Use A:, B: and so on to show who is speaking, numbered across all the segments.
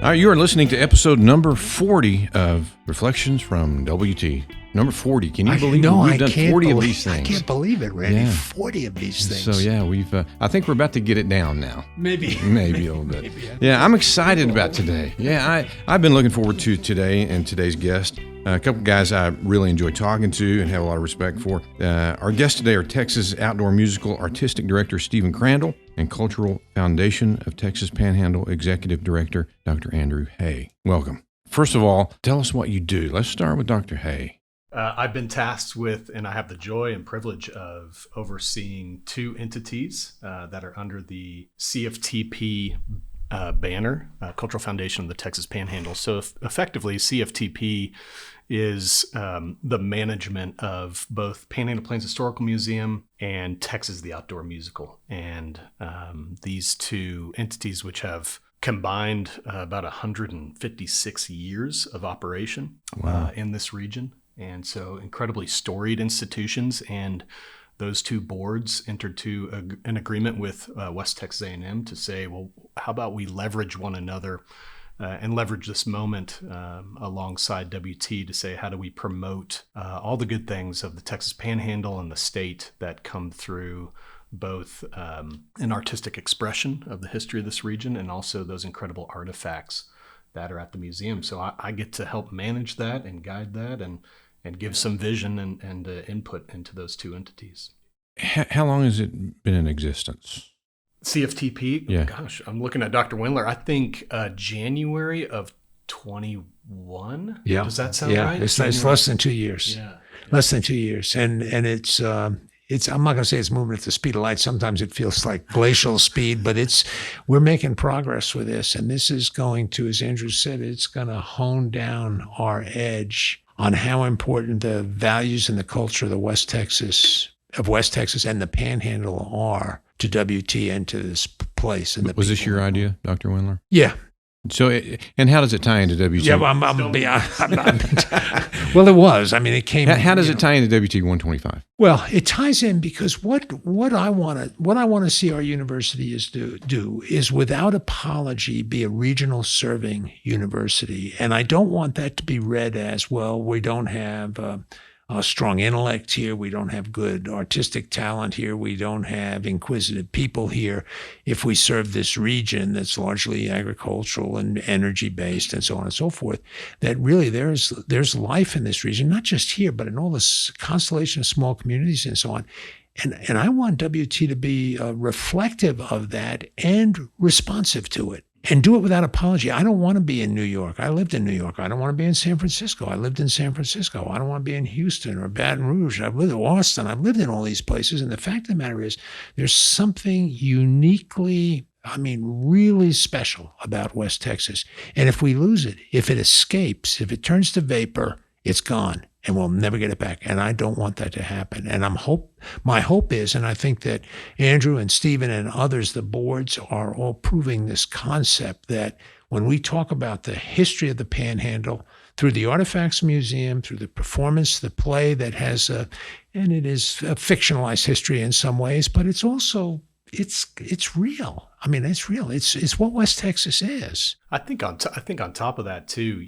A: All right, you are listening to episode number 40 of Reflections from WT. Number 40. Can you believe we've done 40 of these things?
B: I can't believe it, Randy.
A: Yeah.
B: 40 of these things.
A: So yeah, I think we're about to get it down now.
B: Maybe
A: a little bit. Yeah, I'm excited about today. Yeah, I've been looking forward to today and today's guest. A couple guys I really enjoy talking to and have a lot of respect for. Our guests today are Texas Outdoor Musical Artistic Director Stephen Crandall and Cultural Foundation of Texas Panhandle Executive Director Dr. Andrew Hay. Welcome. First of all, tell us what you do. Let's start with Dr. Hay.
C: I've been tasked with, and I have the joy and privilege of overseeing two entities that are under the CFTP banner, Cultural Foundation of the Texas Panhandle. So effectively, CFTP is the management of both Panhandle Plains Historical Museum and Texas the Outdoor Musical. And these two entities, which have combined about 156 years of operation in this region. And so incredibly storied institutions, and those two boards entered to an agreement with West Texas A&M to say, well, how about we leverage one another and leverage this moment alongside WT to say, how do we promote all the good things of the Texas Panhandle and the state that come through both an artistic expression of the history of this region and also those incredible artifacts that are at the museum. So I get to help manage that and guide that and give some vision and input into those two entities.
A: How long has it been in existence?
C: CFTP?
A: Yeah.
C: Gosh, I'm looking at Dr. Wendler. I think January of 21.
B: Yeah.
C: Does that sound right?
B: It's less than 2 years.
C: Yeah.
B: Less than 2 years. And it's I'm not going to say it's moving at the speed of light. Sometimes it feels like glacial speed, but we're making progress with this. And this is going to, as Andrew said, it's going to hone down our edge on how important the values and the culture of West Texas and the Panhandle are to WT and to this place. And
A: was this your idea, Dr. Wendler?
B: Yeah.
A: So, and how does it tie into WT?
B: Yeah, well, it was. I mean, it came.
A: How does it tie into WT 125?
B: Well, it ties in because what I want to see our university do is without apology be a regional serving university, and I don't want that to be read as, well, we don't have a strong intellect here, we don't have good artistic talent here, we don't have inquisitive people here. If we serve this region that's largely agricultural and energy based and so on and so forth, that really there's life in this region, not just here, but in all this constellation of small communities and so on. And I want WT to be reflective of that and responsive to it. And do it without apology. I don't want to be in New York. I lived in New York. I don't want to be in San Francisco. I lived in San Francisco. I don't want to be in Houston or Baton Rouge. I've lived in Austin. I've lived in all these places. And the fact of the matter is, there's something uniquely, really special about West Texas. And if we lose it, if it escapes, if it turns to vapor, it's gone. And we'll never get it back. And I don't want that to happen. And my hope is, and I think that Andrew and Stephen and others, the boards, are all proving this concept that when we talk about the history of the Panhandle, through the Artifacts Museum, through the performance, the play that has and it is a fictionalized history in some ways, but it's also, it's real. It's real. It's what West Texas is.
C: I think on top of that too,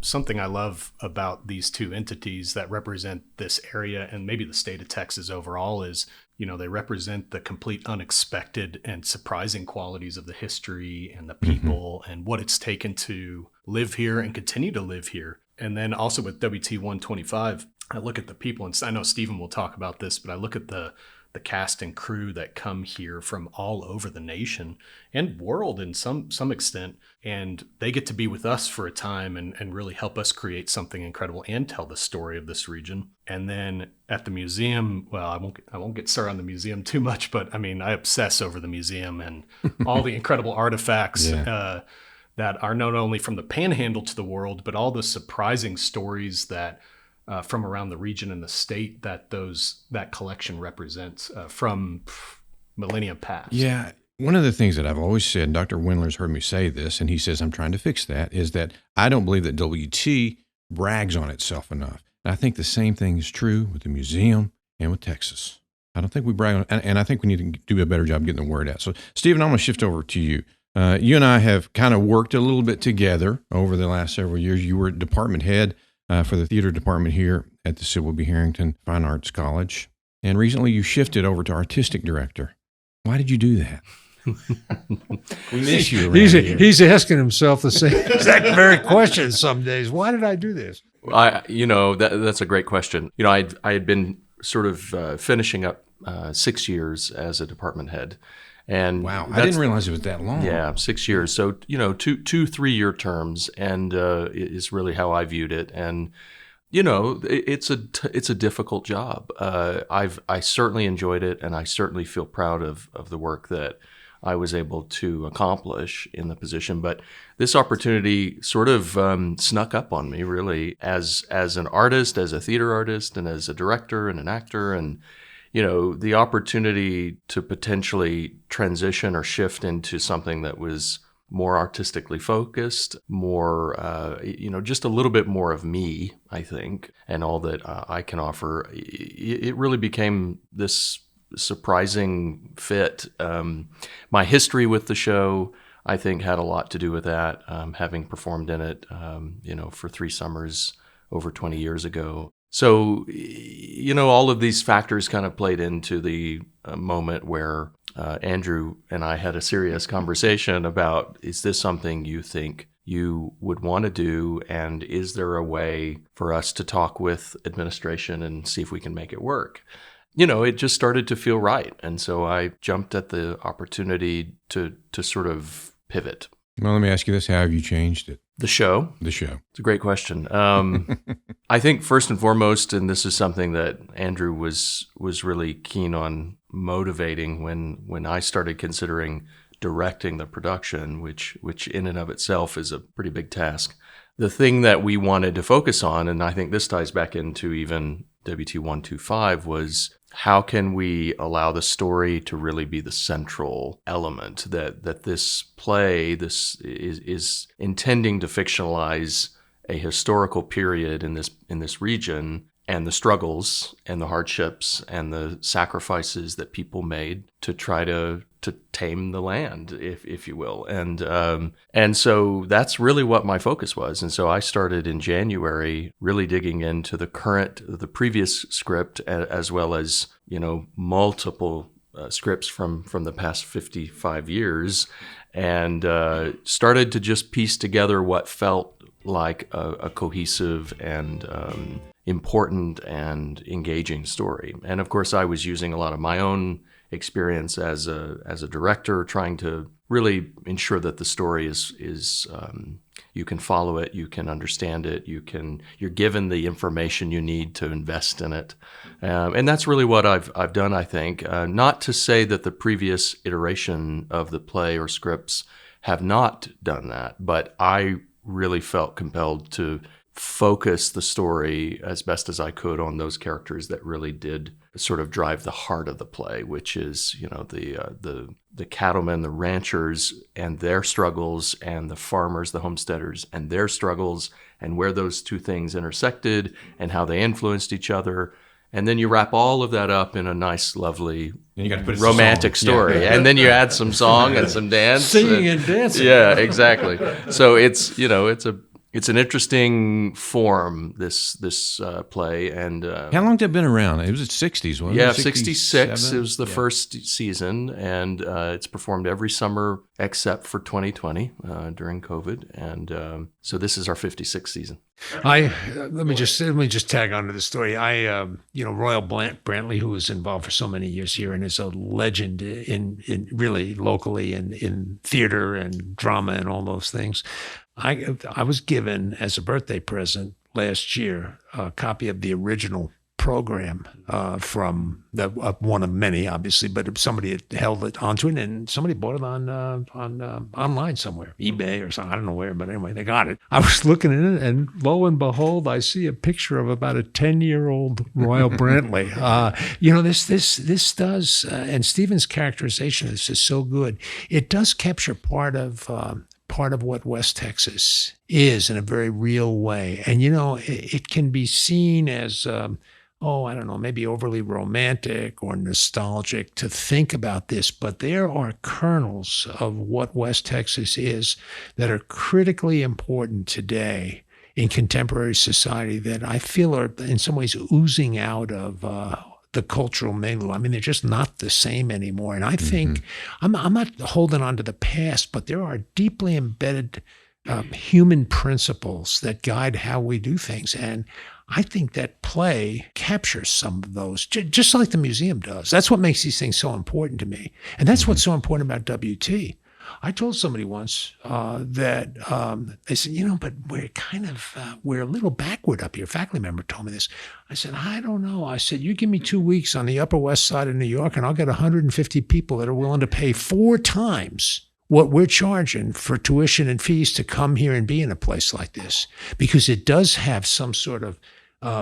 C: something I love about these two entities that represent this area and maybe the state of Texas overall is, they represent the complete unexpected and surprising qualities of the history and the people and what it's taken to live here and continue to live here. And then also with WT 125, I look at the people, and I know Stephen will talk about this, but I look at the cast and crew that come here from all over the nation and world in some extent, and they get to be with us for a time and really help us create something incredible and tell the story of this region. And then at the museum, well, I won't get started on the museum too much, but I obsess over the museum and all the incredible artifacts that are not only from the Panhandle to the world, but all the surprising stories that from around the region and the state that collection represents from millennia past.
A: Yeah. One of the things that I've always said, and Dr. Wendler's heard me say this, and he says I'm trying to fix that, is that I don't believe that WT brags on itself enough. And I think the same thing is true with the museum and with Texas. I don't think we brag on, and I think we need to do a better job getting the word out. So, Stephen, I'm going to shift over to you. You and I have kind of worked a little bit together over the last several years. You were department head for the theater department here at the Sybil B. Harrington Fine Arts College. And recently you shifted over to artistic director. Why did you do that? We miss you around here.
B: He's asking himself the same exact very question some days. Why did I do this?
D: That's a great question. I had been sort of finishing up 6 years as a department head. And
A: wow, I didn't realize it was that long.
D: Yeah, 6 years. So, 2-3 year terms, and is really how I viewed it. And, it's a difficult job. I certainly enjoyed it, and I certainly feel proud of the work that I was able to accomplish in the position. But this opportunity sort of snuck up on me, really, as an artist, as a theater artist, and as a director and an actor, and the opportunity to potentially transition or shift into something that was more artistically focused, more, just a little bit more of me, I think, and all that I can offer. It really became this surprising fit. My history with the show, I think, had a lot to do with that, having performed in it, for 3 summers over 20 years ago. So, all of these factors kind of played into the moment where Andrew and I had a serious conversation about, is this something you think you would want to do? And is there a way for us to talk with administration and see if we can make it work? It just started to feel right. And so I jumped at the opportunity to sort of pivot.
A: Well, let me ask you this. How have you changed it?
D: The show?
A: The show.
D: It's a great question. I think first and foremost, and this is something that Andrew was really keen on motivating when I started considering directing the production, which in and of itself is a pretty big task. The thing that we wanted to focus on, and I think this ties back into even WT 125, was how can we allow the story to really be the central element, that this play, this is intending to fictionalize a historical period in this region, and the struggles and the hardships and the sacrifices that people made to try to tame the land, if you will. And so that's really what my focus was. And so I started in January really digging into the previous script, as well as, multiple scripts from the past 55 years, and started to just piece together what felt like a cohesive and important and engaging story. And of course, I was using a lot of my own experience as a director, trying to really ensure that the story is you can follow it, you can understand it, you're given the information you need to invest in it, and that's really what I've done. I think not to say that the previous iteration of the play or scripts have not done that, but I really felt compelled to focus the story as best as I could on those characters that really did sort of drive the heart of the play, which is, the cattlemen, the ranchers and their struggles, and the farmers, the homesteaders and their struggles, and where those two things intersected and how they influenced each other. And then you wrap all of that up in a nice, lovely, romantic story. Yeah. And then you add some song and some dance.
B: Singing and dancing.
D: Yeah, exactly. So it's an interesting form, this play. And
A: how long did it been around? It was the 60s, wasn't it?
D: Yeah, 66. It was the first season, and it's performed every summer except for 2020 during COVID. And so this is our 56th season.
B: Let me just tag on to the story. Royal Brantley, who was involved for so many years here and is a legend in really locally in theater and drama and all those things. I was given as a birthday present last year a copy of the original program from one of many, obviously, but somebody had held it onto it, and somebody bought it on online somewhere, eBay or something. I don't know where, but anyway, they got it. I was looking at it, and lo and behold, I see a picture of about a 10-year-old Royal Brantley. This does, and Stephen's characterization of this is so good. It does capture part of what West Texas is in a very real way. And, it can be seen as I don't know, maybe overly romantic or nostalgic to think about this, but there are kernels of what West Texas is that are critically important today in contemporary society that I feel are in some ways oozing out of the cultural milieu. I mean, they're just not the same anymore. And I think I'm not holding on to the past, but there are deeply embedded human principles that guide how we do things. And I think that play captures some of those, just like the museum does. That's what makes these things so important to me. And that's what's so important about WT. I told somebody once that they said, but we're we're a little backward up here. A faculty member told me this. I said, I don't know. I said, you give me 2 weeks on the Upper West Side of New York and I'll get 150 people that are willing to pay 4 times what we're charging for tuition and fees to come here and be in a place like this, because it does have some sort of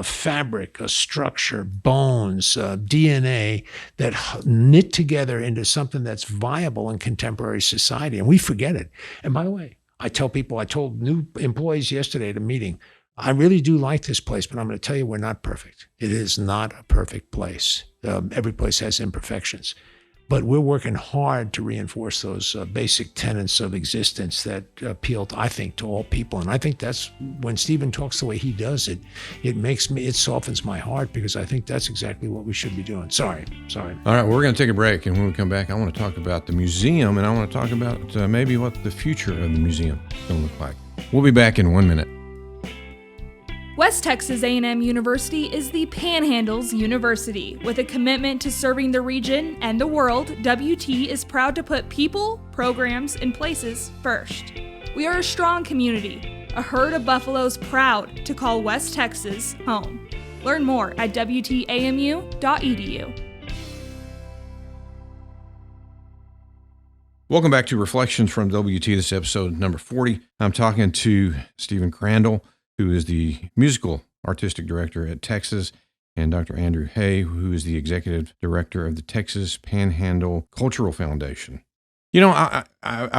B: fabric, a structure, bones, DNA that knit together into something that's viable in contemporary society. And we forget it. And by the way, I told new employees yesterday at a meeting, I really do like this place, but I'm going to tell you we're not perfect. It is not a perfect place. Every place has imperfections. But we're working hard to reinforce those basic tenets of existence that appeal, I think, to all people. And I think that's when Stephen talks the way he does it, it softens my heart, because I think that's exactly what we should be doing. Sorry.
A: All right, we're going to take a break. And when we come back, I want to talk about the museum, and I want to talk about maybe what the future of the museum is going to look like. We'll be back in 1 minute.
E: West Texas A&M University is the Panhandle's university. With a commitment to serving the region and the world, WT is proud to put people, programs, and places first. We are a strong community, a herd of buffaloes proud to call West Texas home. Learn more at wtamu.edu.
A: Welcome back to Reflections from WT. This is episode number 40. I'm talking to Stephen Crandall, who is the musical artistic director at Texas, and Dr. Andrew Hay, who is the executive director of the Texas Panhandle Cultural Foundation. I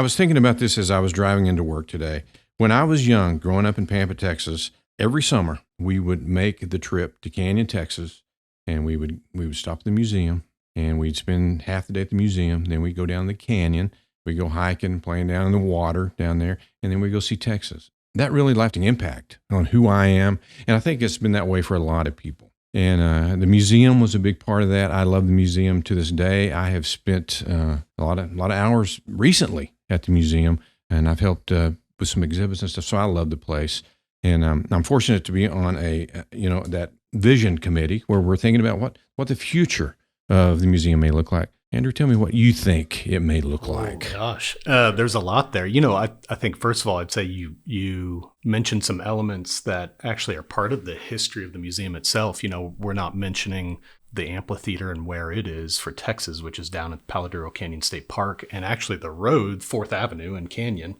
A: was thinking about this as I was driving into work today. When I was young, growing up in Pampa, Texas, every summer we would make the trip to Canyon, Texas, and we would stop at the museum, and we'd spend half the day at the museum. Then we'd go down the canyon. We'd go hiking, playing down in the water down there, and then we'd go see Texas. That really left an impact on who I am, and I think it's been that way for a lot of people. And the museum was a big part of that. I love the museum to this day. I have spent a lot of hours recently at the museum, and I've helped with some exhibits and stuff. So I love the place, and I'm fortunate to be on that vision committee where we're thinking about what the future of the museum may look like. Andrew, tell me what you think it may look like.
C: Oh, gosh, there's a lot there. I think, first of all, I'd say you mentioned some elements that actually are part of the history of the museum itself. We're not mentioning the amphitheater and where it is for Texas, which is down at Paladuro Canyon State Park. And actually the road, 4th Avenue and Canyon,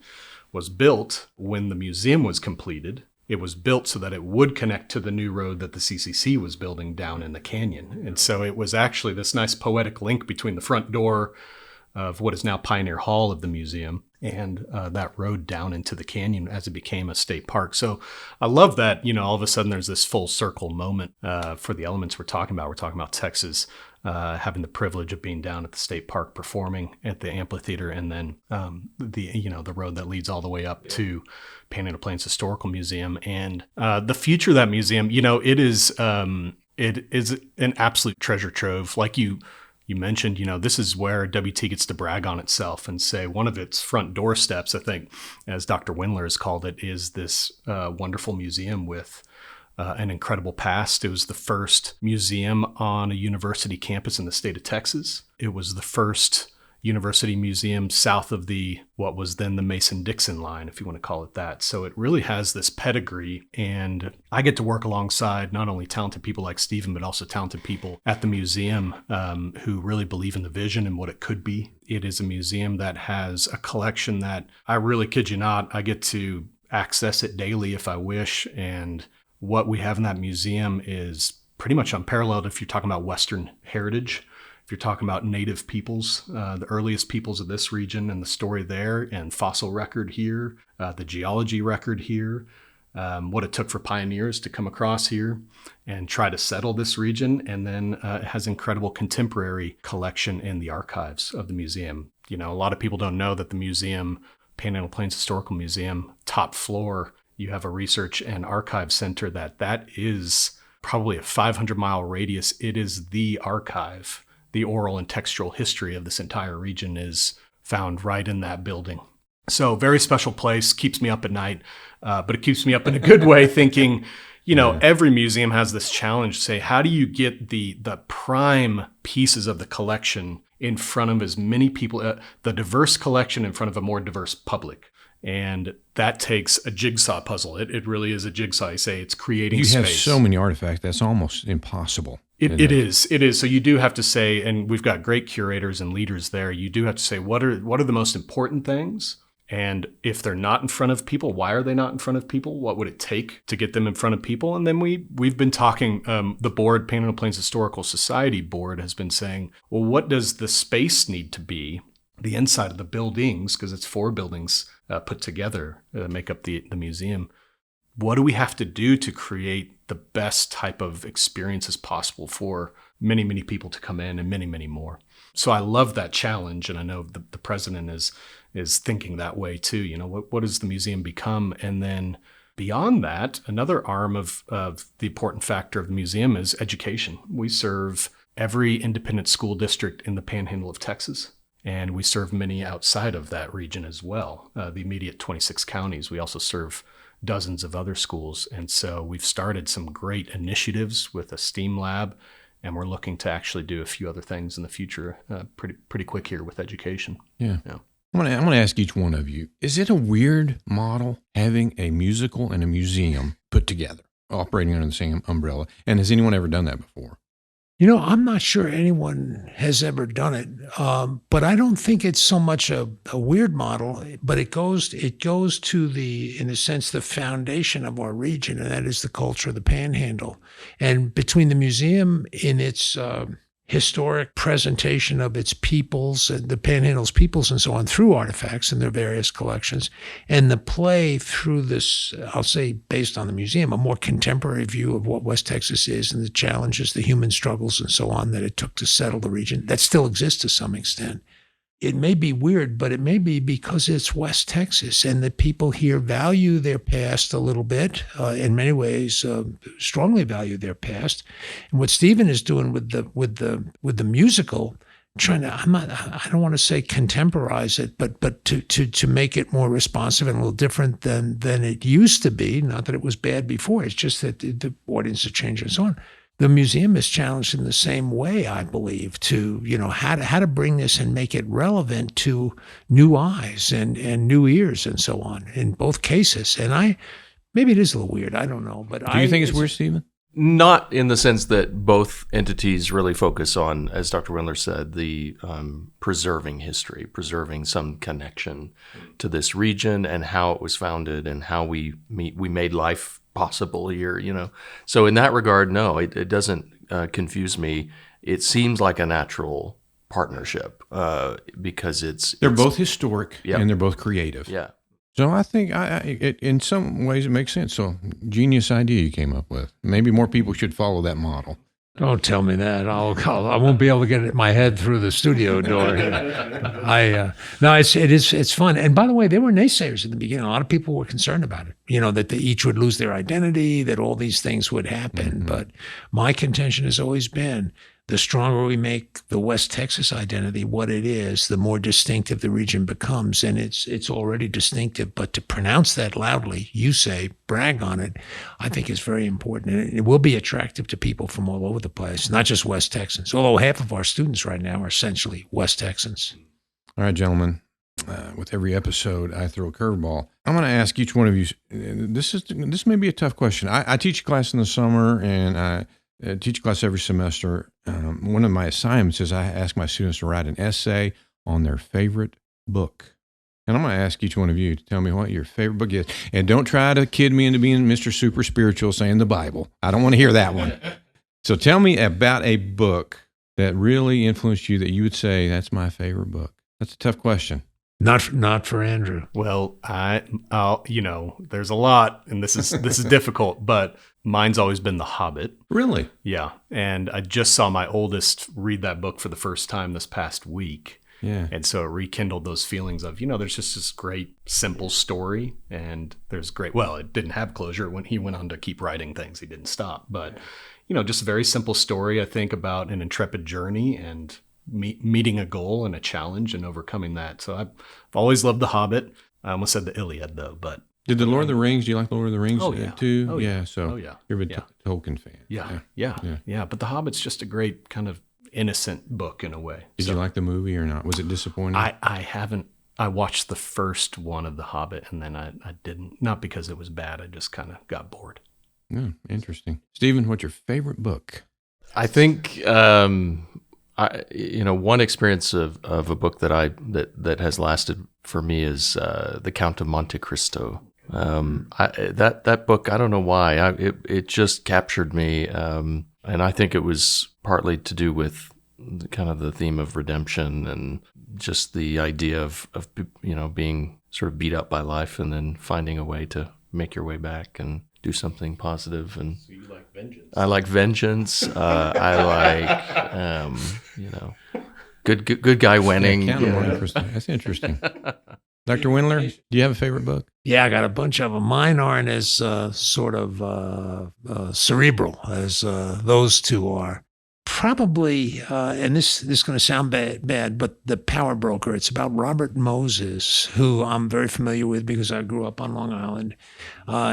C: was built when the museum was completed. It was built so that it would connect to the new road that the CCC was building down in the canyon. And so it was actually this nice poetic link between the front door of what is now Pioneer Hall of the museum and that road down into the canyon as it became a state park. So I love that, all of a sudden there's this full circle moment for the elements we're talking about. We're talking about Texas having the privilege of being down at the state park, performing at the amphitheater, and then the road that leads all the way up to Panhandle Plains Historical Museum. And the future of that museum, it is an absolute treasure trove. Like you mentioned, this is where WT gets to brag on itself and say one of its front doorsteps, I think, as Dr. Wendler has called it, is this wonderful museum with an incredible past. It was the first museum on a university campus in the state of Texas. It was the first university museum south of what was then the Mason-Dixon line, if you want to call it that. So it really has this pedigree, and I get to work alongside not only talented people like Stephen, but also talented people at the museum who really believe in the vision and what it could be. It is a museum that has a collection that, I really kid you not, I get to access it daily if I wish, and what we have in that museum is pretty much unparalleled if you're talking about Western heritage. If you're talking about native peoples, the earliest peoples of this region and the story there, and fossil record here, the geology record here, what it took for pioneers to come across here and try to settle this region. And then it has incredible contemporary collection in the archives of the museum. A lot of people don't know that the museum, Panhandle Plains Historical Museum, top floor, you have a research and archive center that is probably a 500-mile radius. It is the archive. The oral and textual history of this entire region is found right in that building. So very special place, keeps me up at night, but it keeps me up in a good way thinking, every museum has this challenge to say, how do you get the prime pieces of the collection in front of as many people, the diverse collection in front of a more diverse public? And that takes a jigsaw puzzle. It really is a jigsaw. I say it's creating space.
A: You have so many artifacts, that's almost impossible.
C: It is. So you do have to say, and we've got great curators and leaders there, you do have to say, what are the most important things? And if they're not in front of people, why are they not in front of people? What would it take to get them in front of people? And then we've been talking, the board, Panhandle Plains Historical Society board, has been saying, well, what does the space need to be? The inside of the buildings, because it's 4 buildings put together make up the museum. What do we have to do to create the best type of experiences possible for many, many people to come in and many, many more? So I love that challenge, and I know the president is thinking that way too. What does the museum become? And then beyond that, another arm of the important factor of the museum is education. We serve every independent school district in the Panhandle of Texas. And we serve many outside of that region as well, the immediate 26 counties. We also serve dozens of other schools. And so we've started some great initiatives with a STEAM lab, and we're looking to actually do a few other things in the future pretty quick here with education.
A: Yeah. I'm going to ask each one of you, is it a weird model having a musical and a museum put together, operating under the same umbrella? And has anyone ever done that before?
B: I'm not sure anyone has ever done it, but I don't think it's so much a weird model, but it goes to in a sense, the foundation of our region, and that is the culture of the Panhandle. And between the museum in its historic presentation of its peoples and the Panhandle's peoples and so on through artifacts and their various collections, and the play through this, I'll say based on the museum, a more contemporary view of what West Texas is and the challenges, the human struggles and so on that it took to settle the region that still exists to some extent. It may be weird, but it may be because it's West Texas and the people here value their past a little bit, in many ways, strongly value their past. And what Stephen is doing with the musical, I don't want to say contemporize it, but to make it more responsive and a little different than it used to be. Not that it was bad before. It's just that the audience has changed and so on. The museum is challenged in the same way, I believe, to how to bring this and make it relevant to new eyes and new ears and so on in both cases. And maybe it is a little weird. I don't know, but
A: do you think it's weird, Stephen?
D: Not in the sense that both entities really focus on, as Dr. Wendler said, the preserving history, preserving some connection to this region and how it was founded and how we made life possible here, So in that regard, no, it doesn't confuse me. It seems like a natural partnership because they're
A: both historic and they're both creative.
D: Yeah.
A: So I think in some ways it makes sense. So genius idea you came up with. Maybe more people should follow that model.
B: Don't tell me that. I won't be able to get my head through the studio door. No, it's fun. And by the way, there were naysayers in the beginning. A lot of people were concerned about it. That they each would lose their identity, that all these things would happen. Mm-hmm. But my contention has always been, the stronger we make the West Texas identity what it is, the more distinctive the region becomes. And it's already distinctive. But to pronounce that loudly, you say, brag on it, I think is very important. And it will be attractive to people from all over the place, not just West Texans, although half of our students right now are essentially West Texans.
A: All right, gentlemen. With every episode, I throw a curveball. I'm going to ask each one of you, this may be a tough question. I teach a class in the summer, and I teach a class every semester. One of my assignments is I ask my students to write an essay on their favorite book. And I'm going to ask each one of you to tell me what your favorite book is. And don't try to kid me into being Mr. Super Spiritual saying the Bible. I don't want to hear that one. So tell me about a book that really influenced you that you would say, that's my favorite book. That's a tough question.
B: Not for Andrew.
C: Well, there's a lot, and this is difficult, but mine's always been The Hobbit.
A: Really?
C: Yeah, and I just saw my oldest read that book for the first time this past week.
A: Yeah.
C: And so it rekindled those feelings of, there's just this great, simple story, and there's it didn't have closure. When he went on to keep writing things, he didn't stop. But, just a very simple story, I think, about an intrepid journey and meeting a goal and a challenge and overcoming that. So I've always loved The Hobbit. I almost said the Iliad, though, but.
A: Did the Lord of the Rings, do you like the Lord of the Rings too?
C: Oh,
A: yeah. So you're a Tolkien fan.
C: Yeah. But The Hobbit's just a great kind of innocent book in a way.
A: Did you like the movie or not? Was it disappointing?
C: I haven't. I watched the first one of The Hobbit, and then I didn't. Not because it was bad. I just kind of got bored.
A: Oh, interesting. Stephen, what's your favorite book?
D: I think one experience of a book that has lasted for me is The Count of Monte Cristo. That book, I don't know why, it just captured me, and I think it was partly to do with kind of the theme of redemption and just the idea of being sort of beat up by life and then finding a way to make your way back and do something positive. And
C: so you like vengeance?
D: I like vengeance. I like good guy winning.
A: Count of Monte Cristo. That's interesting. Dr. Wendler, do you have a favorite book?
B: Yeah, I got a bunch of them. Mine aren't as sort of cerebral as those two are. Probably, and this is going to sound bad, but The Power Broker. It's about Robert Moses, who I'm very familiar with because I grew up on Long Island.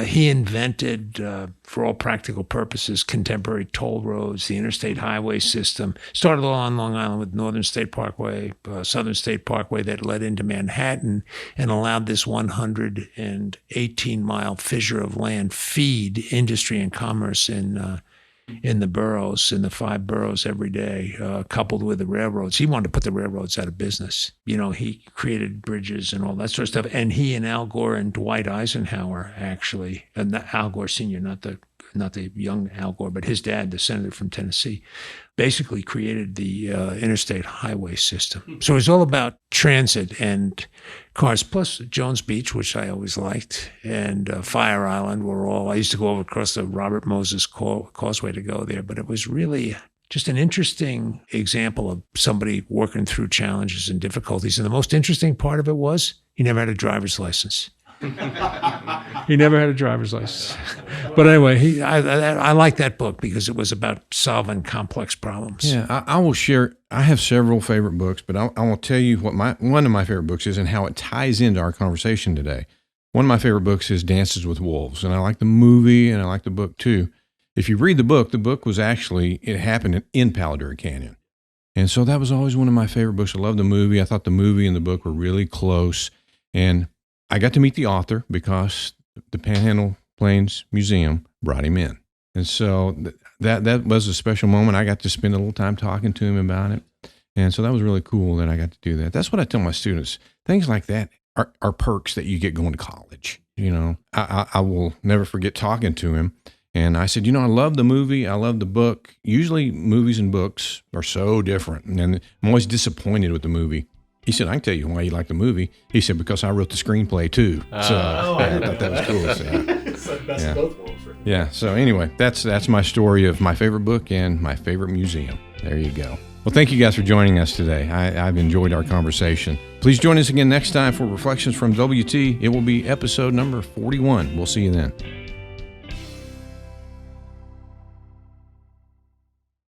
B: He invented, for all practical purposes, contemporary toll roads, the interstate highway system. Started all on Long Island with Northern State Parkway, Southern State Parkway that led into Manhattan and allowed this 118-mile fissure of land feed industry and commerce in the boroughs, in the 5 boroughs every day, coupled with the railroads. He wanted to put the railroads out of business. He created bridges and all that sort of stuff. And he and Al Gore and Dwight Eisenhower, actually, and Al Gore Sr., not the young Al Gore, but his dad, the senator from Tennessee, basically created the interstate highway system. So it was all about transit and cars, plus Jones Beach, which I always liked, and Fire Island I used to go over across the Robert Moses Causeway to go there, but it was really just an interesting example of somebody working through challenges and difficulties. And the most interesting part of it was he never had a driver's license. He never had a driver's license. But anyway, I like that book because it was about solving complex problems.
A: Yeah, I will share. I have several favorite books, but I will tell you what one of my favorite books is and how it ties into our conversation today. One of my favorite books is Dances with Wolves, and I like the movie and I like the book too. If you read the book was actually, it happened in Palo Duro Canyon. And so that was always one of my favorite books. I love the movie. I thought the movie and the book were really close. And I got to meet the author because the Panhandle Plains Museum brought him in. And so that was a special moment. I got to spend a little time talking to him about it. And so that was really cool that I got to do that. That's what I tell my students. Things like that are perks that you get going to college. I will never forget talking to him. And I said, I love the movie. I love the book. Usually movies and books are so different. And I'm always disappointed with the movie. He said, I can tell you why you like the movie. He said, because I wrote the screenplay too. So I thought that was cool. So,
C: it's the best of both worlds. Right?
A: Yeah. So anyway, that's my story of my favorite book and my favorite museum. There you go. Well, thank you guys for joining us today. I've enjoyed our conversation. Please join us again next time for Reflections from WT. It will be episode number 41. We'll see you then.